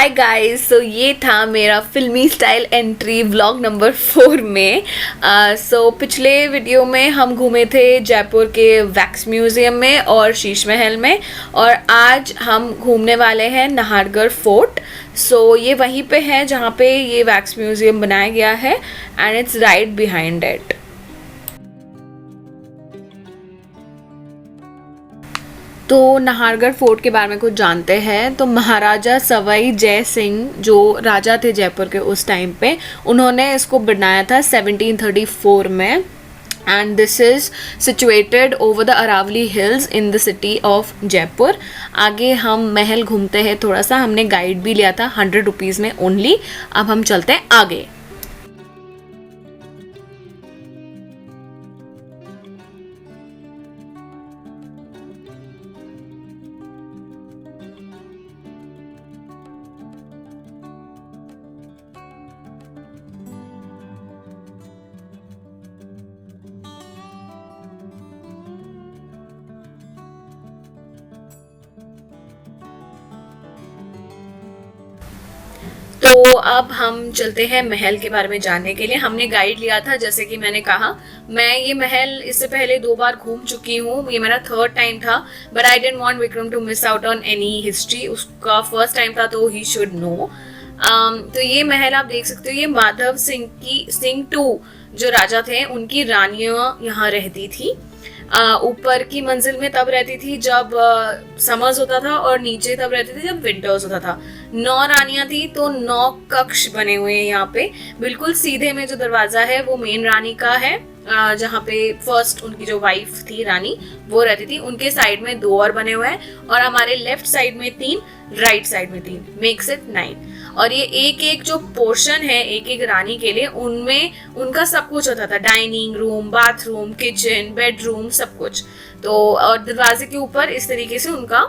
Hi guys, सो ये था मेरा फिल्मी स्टाइल एंट्री व्लॉग नंबर 4 में। पिछले वीडियो में हम घूमे थे जयपुर के वैक्स म्यूज़ियम में और शीश महल में, और आज हम घूमने वाले हैं नाहरगढ़ फोर्ट। ये वहीं पे है जहाँ पे ये वैक्स म्यूज़ियम बनाया गया है and it's right behind it. तो नाहरगढ़ फोर्ट के बारे में कुछ जानते हैं तो महाराजा सवाई जय सिंह जो राजा थे जयपुर के उस टाइम पे, उन्होंने इसको बनाया था 1734 में। And this is situated over the Aravalli hills in the city of Jaipur. आगे हम महल घूमते हैं थोड़ा सा, हमने गाइड भी लिया था 100 रुपीज़ में ओनली। अब हम चलते हैं आगे। तो अब हम चलते हैं महल के बारे में जानने के लिए। हमने गाइड लिया था, जैसे कि मैंने कहा, मैं ये महल इससे पहले 2 बार घूम चुकी हूँ। ये मेरा 3rd टाइम था, but I didn't want Vikram to miss out on any history. उसका 1st टाइम था तो ही शुड नो। तो ये महल आप देख सकते हो, ये माधव सिंह 2 जो राजा थे उनकी रानियां यहाँ रहती थी। ऊपर की मंजिल में तब रहती थी जब समर्स होता था, और नीचे तब रहती थी जब विंटर्स होता था। 9 रानियां थी तो 9 कक्ष बने हुए हैं यहाँ पे। बिल्कुल सीधे में जो दरवाजा है वो मेन रानी का है, जहाँ पे फर्स्ट उनकी जो वाइफ थी रानी वो रहती थी। उनके साइड में 2 और बने हुए हैं, और हमारे लेफ्ट साइड में 3, राइट साइड में 3, मेक्स इट 9। और ये एक एक जो पोर्शन है एक एक रानी के लिए, उनमें उनका सब कुछ होता था, dining room, bathroom, kitchen, bedroom, सब कुछ। तो और दरवाजे के ऊपर इस तरीके से उनका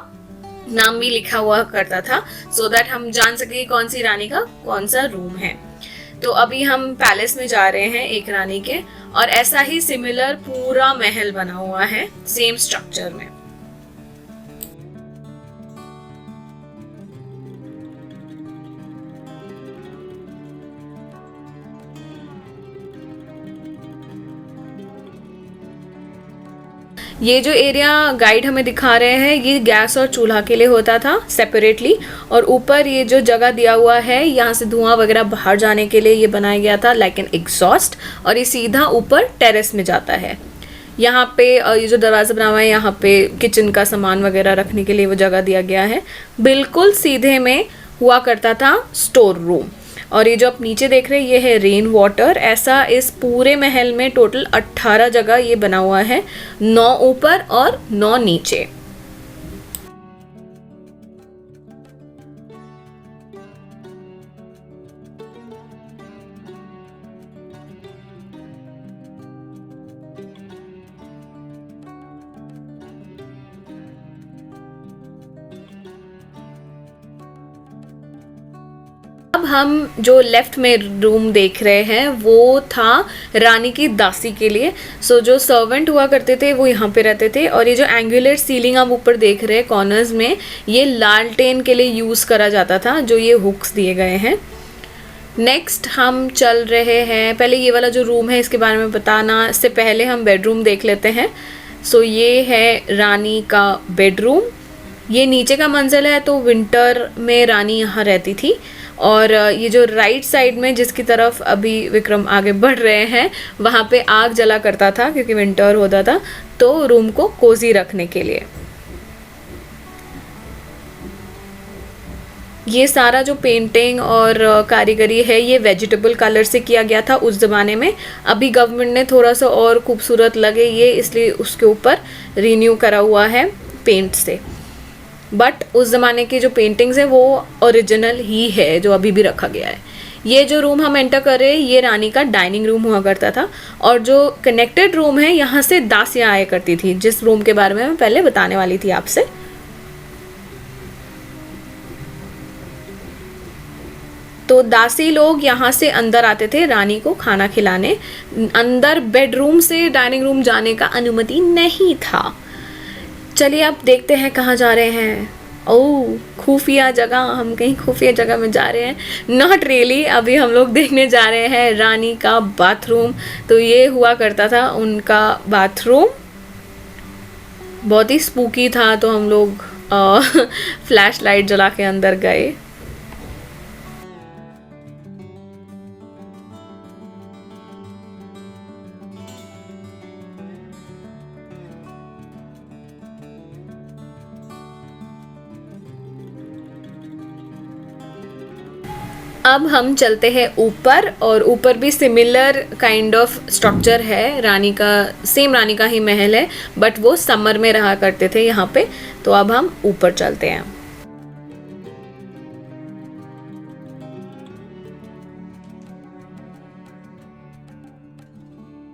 नाम भी लिखा हुआ करता था, सो दैट हम जान सके कौन सी रानी का कौन सा रूम है। तो अभी हम पैलेस में जा रहे हैं एक रानी के, और ऐसा ही सिमिलर पूरा महल बना हुआ है सेम स्ट्रक्चर में। ये जो एरिया गाइड हमें दिखा रहे हैं ये गैस और चूल्हा के लिए होता था सेपरेटली, और ऊपर ये जो जगह दिया हुआ है यहाँ से धुआं वगैरह बाहर जाने के लिए ये बनाया गया था लाइक एन एग्जॉस्ट, और ये सीधा ऊपर टेरेस में जाता है। यहाँ पे ये जो दरवाज़ा बना हुआ है यहाँ पे किचन का सामान वगैरह रखने के लिए वो जगह दिया गया है। बिल्कुल सीधे में हुआ करता था स्टोर रूम, और ये जो आप नीचे देख रहे हैं ये है रेन वाटर। ऐसा इस पूरे महल में टोटल 18 जगह ये बना हुआ है, 9 ऊपर और 9 नीचे। अब हम जो लेफ्ट में रूम देख रहे हैं वो था रानी की दासी के लिए। जो सर्वेंट हुआ करते थे वो यहाँ पे रहते थे, और ये जो एंगुलर सीलिंग आप ऊपर देख रहे हैं कॉर्नर्स में, ये लालटेन के लिए यूज़ करा जाता था, जो ये हुक्स दिए गए हैं। नेक्स्ट हम चल रहे हैं, पहले ये वाला जो रूम है इसके बारे में बताना इससे पहले हम बेडरूम देख लेते हैं। ये है रानी का बेडरूम। ये नीचे का मंजिल है, तो विंटर में रानी यहाँ रहती थी। और ये जो राइट साइड में जिसकी तरफ अभी विक्रम आगे बढ़ रहे हैं वहाँ पे आग जला करता था क्योंकि विंटर होता था, तो रूम को कोजी रखने के लिए। ये सारा जो पेंटिंग और कारीगरी है ये वेजिटेबल कलर से किया गया था उस ज़माने में। अभी गवर्नमेंट ने थोड़ा सा और खूबसूरत लगे ये, इसलिए उसके ऊपर रिन्यू करा हुआ है पेंट से, बट उस ज़माने की जो पेंटिंग्स है वो ओरिजिनल ही है जो अभी भी रखा गया है। ये जो रूम हम एंटर कर रहे हैं ये रानी का डाइनिंग रूम हुआ करता था, और जो कनेक्टेड रूम है यहाँ से दासियाँ आया करती थी, जिस रूम के बारे में मैं पहले बताने वाली थी आपसे। तो दासी लोग यहाँ से अंदर आते थे रानी को खाना खिलाने। अंदर बेडरूम से डाइनिंग रूम जाने का अनुमति नहीं था। चलिए अब देखते हैं कहाँ जा रहे हैं। ओह, खुफिया जगह, हम कहीं खुफिया जगह में जा रहे हैं। नॉट रियली, अभी हम लोग देखने जा रहे हैं रानी का बाथरूम। तो ये हुआ करता था उनका बाथरूम, बहुत ही स्पूकी था। तो हम लोग फ्लैश लाइट जला के अंदर गए। अब हम चलते हैं ऊपर, और ऊपर भी सिमिलर काइंड ऑफ स्ट्रक्चर है। रानी का, सेम रानी का ही महल है, बट वो समर में रहा करते थे यहाँ पे। तो अब हम ऊपर चलते हैं।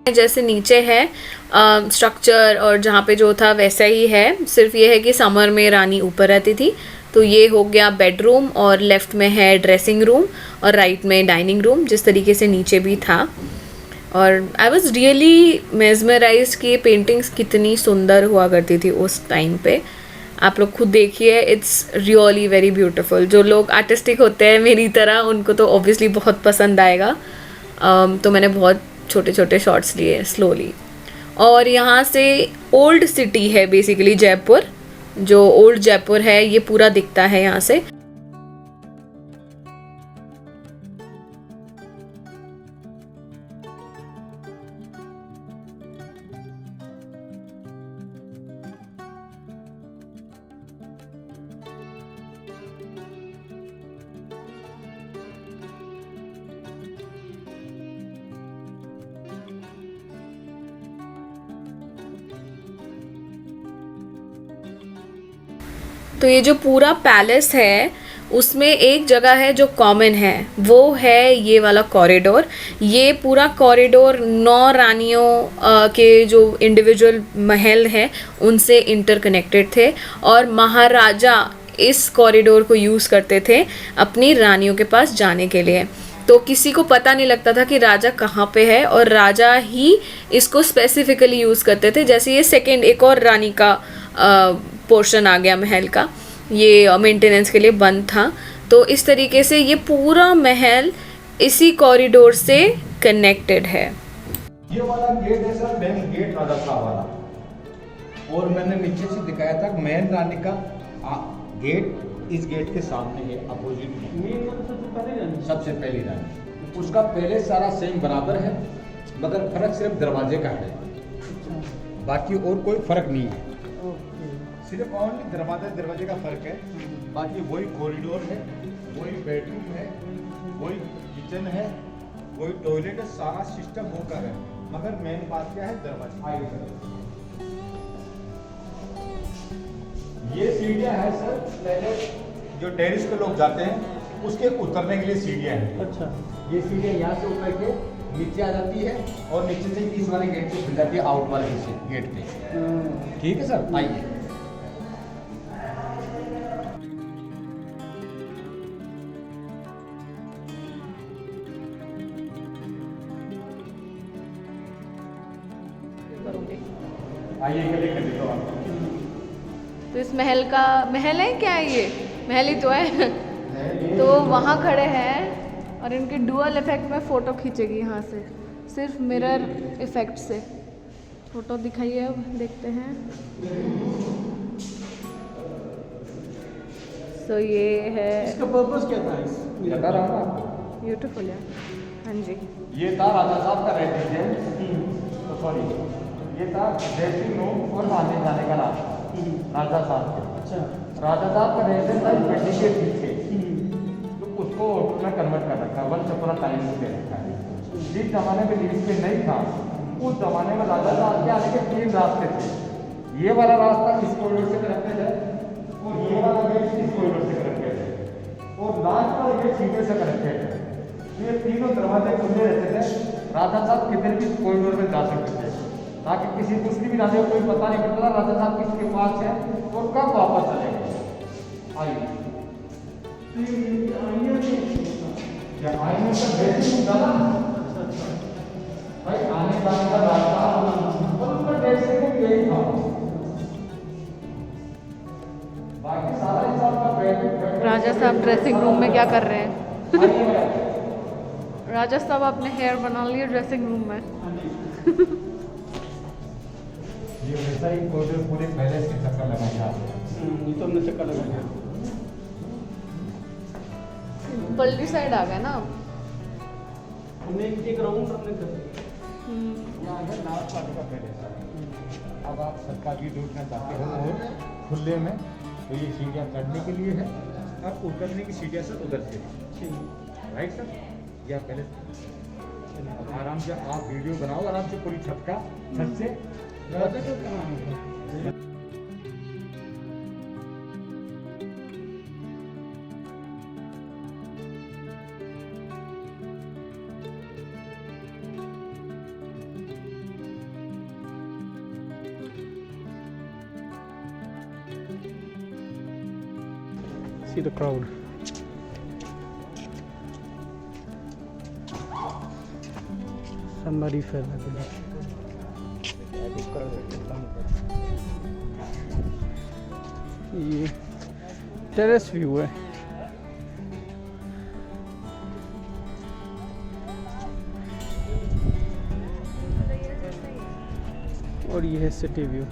जैसे नीचे है स्ट्रक्चर, और जहाँ पे जो था वैसा ही है, सिर्फ ये है कि समर में रानी ऊपर रहती थी। तो ये हो गया बेडरूम, और लेफ्ट में है ड्रेसिंग रूम, और राइट में डाइनिंग रूम, जिस तरीके से नीचे भी था। और आई वॉज रियली मेजमराइज कि ये पेंटिंग्स कितनी सुंदर हुआ करती थी उस टाइम पे। आप लोग खुद देखिए, इट्स रियली वेरी ब्यूटिफुल। जो लोग आर्टिस्टिक होते हैं मेरी तरह, उनको तो ऑब्वियसली बहुत पसंद आएगा। तो मैंने बहुत छोटे छोटे शॉट्स लिए स्लोली। और यहाँ से ओल्ड सिटी है बेसिकली जयपुर, जो ओल्ड जयपुर है ये पूरा दिखता है यहाँ से। तो ये जो पूरा पैलेस है उसमें एक जगह है जो कॉमन है, वो है ये वाला कॉरिडोर। ये पूरा कॉरिडोर 9 रानियों के जो इंडिविजुअल महल हैं उनसे इंटरकनेक्टेड थे, और महाराजा इस कॉरिडोर को यूज़ करते थे अपनी रानियों के पास जाने के लिए। तो किसी को पता नहीं लगता था कि राजा कहाँ पे है, और राजा ही इसको स्पेसिफिकली यूज़ करते थे। जैसे ये सेकेंड एक और रानी का पोर्शन आ गया महल का, ये मेंटेनेंस के लिए बंद था। तो इस तरीके से ये पूरा महल इसी कॉरिडोर से कनेक्टेड है। ये वाला गेट है सर, मेन गेट राजा साहब वाला, और मैंने नीचे से दिखाया था मेन रानी का गेट इस गेट के सामने है, अपोजिट में सबसे पहली रानी। उसका पहले सारा सेम बराबर है, मगर फर्क सिर्फ दरवाजे का है, बाकी और कोई फर्क नहीं है। सिर्फ ओनली दरवाजे का फर्क है, बाकी वही कॉरिडोर है, वही बेडरूम है, वही किचन है, वही टॉयलेट है, सारा सिस्टम होकर है। मगर मेन बात क्या है, दरवाजा। ये सीढ़ियाँ है सर, पहले जो टेरिस पे लोग जाते हैं उसके उतरने के लिए सीढ़ियाँ हैं। अच्छा, ये सीढ़ियाँ यहाँ से उतर के नीचे आ जाती है, और नीचे से इस वाले गेट से खुल जाती है, आउट वाले गेट पे। ठीक है सर, आइए। आइए देख लेते हो आप। तो इस महल है क्या, ये महल ही तो है। तो वहाँ खड़े हैं, और इनके डुअल इफेक्ट में फ़ोटो खींचेगी यहाँ से, सिर्फ मिरर इफेक्ट से। फ़ोटो दिखाइए, अब देखते हैं। सो ये है, इसका पर्पस क्या था? बता रहा हूँ आपको। ब्यूटीफुल है। हाँ जी, ये था राजा साहब का रेजिडेंस, तो सॉरी ये था ड्रेसिंग रूम और आने जाने का रास्ता राजा साहब के। अच्छा, राजा साहब का रेजिडेंस था बिल्डिंग के पीछे, तो उसको होटल में कन्वर्ट कर रखा है, वंश अपना टाइम दे रखा है। जिस जमाने में लिविंग पे नहीं था, उस जमाने में राजा साहब के आने के 3 रास्ते थे। ये वाला रास्ता इस कॉरिडोर से कनेक्टेड है, और ये वाला गेट इस कॉरिडोर से कनेक्टेड है, और लास्ट वाला गेट सीधे से कनेक्टेड है। ये तीनों दरवाजे खुले रहते थे, राजा साहब किधर भी कॉरिडोर में जा सकते थे, ताकि किसी दूसरी भी राजा को कोई पता नहीं पड़ता राजा साहब किसके पास है और कब वापस चलेगा। आइए, क्या आईने का ड्रेसिंग डाला भाई, आने जाने का रास्ता और उसका ड्रेसिंग यही था, बाकी सारा राजा साहब ड्रेसिंग रूम में क्या कर रहे हैं? राजा साहब आपने हेयर बना लिए ड्रेसिंग रूम में। ये वैसा ही पूरे पैलेस के चक्कर लगाया। ये तो हमने चक्कर लगाया। पल्ली साइड आ गया ना। हमने एक राउंड हमने कर दिया। यहाँ है नाथ पार्टी का पैलेस। अब आप सबका भी देखना चाहते हो और खुले में तो ये सीढ़ियाँ चढ़ने के लिए है, अब उतरने की सीढ़ियाँ सर उधर से राइट सर। यह पैलेस अब आराम से आप वीडियो बनाओ आराम से पूरी छत से See the crowd. Somebody fell, I believe. ये टेरेस व्यू है। और ये है सिटी व्यू।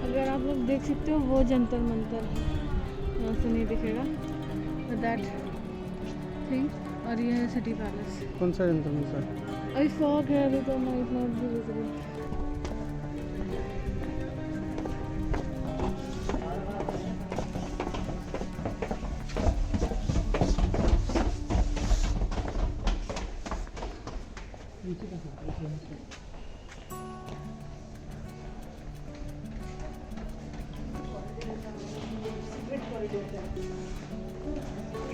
अगर आप लोग देख सकते हो वो जंतर मंतर यहाँ से नहीं दिखेगा, दैट थिंग। और ये है सिटी पैलेस। कौन सा जंतर मंतर? अभी फॉग है, अभी तो माइट नॉट बी विजिबल।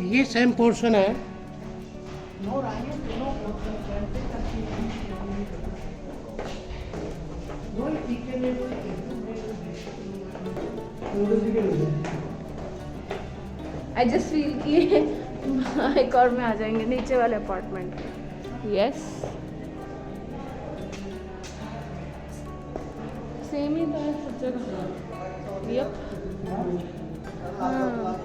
ये सेम पोर्शन है। आई जस्ट फील कि एक और में आ जाएंगे नीचे वाले अपार्टमेंट में। यस, सेम ही था सब जगह। यप, हाँ।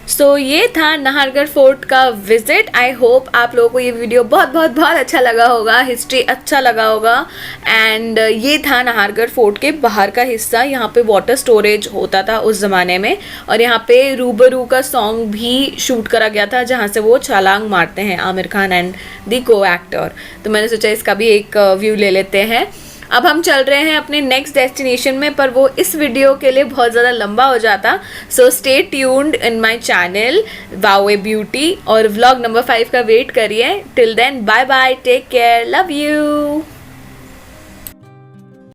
सो ये था नाहरगढ़ फोर्ट का विजिट। आई होप आप लोगों को ये वीडियो बहुत बहुत बहुत अच्छा लगा होगा, हिस्ट्री अच्छा लगा होगा। एंड ये था नाहरगढ़ फोर्ट के बाहर का हिस्सा। यहाँ पे वाटर स्टोरेज होता था उस ज़माने में, और यहाँ पे रूबरू का सॉन्ग भी शूट करा गया था जहाँ से वो छलांग मारते हैं आमिर खान एंड दी को एक्टर। तो मैंने सोचा इसका भी एक व्यू ले लेते हैं। अब हम चल रहे हैं अपने नेक्स्ट डेस्टिनेशन में, पर वो इस वीडियो के लिए बहुत ज़्यादा लंबा हो जाता। So stay tuned in my channel wow a beauty, और व्लॉग नंबर 5 का वेट करिए। Till then bye bye, take care, love you.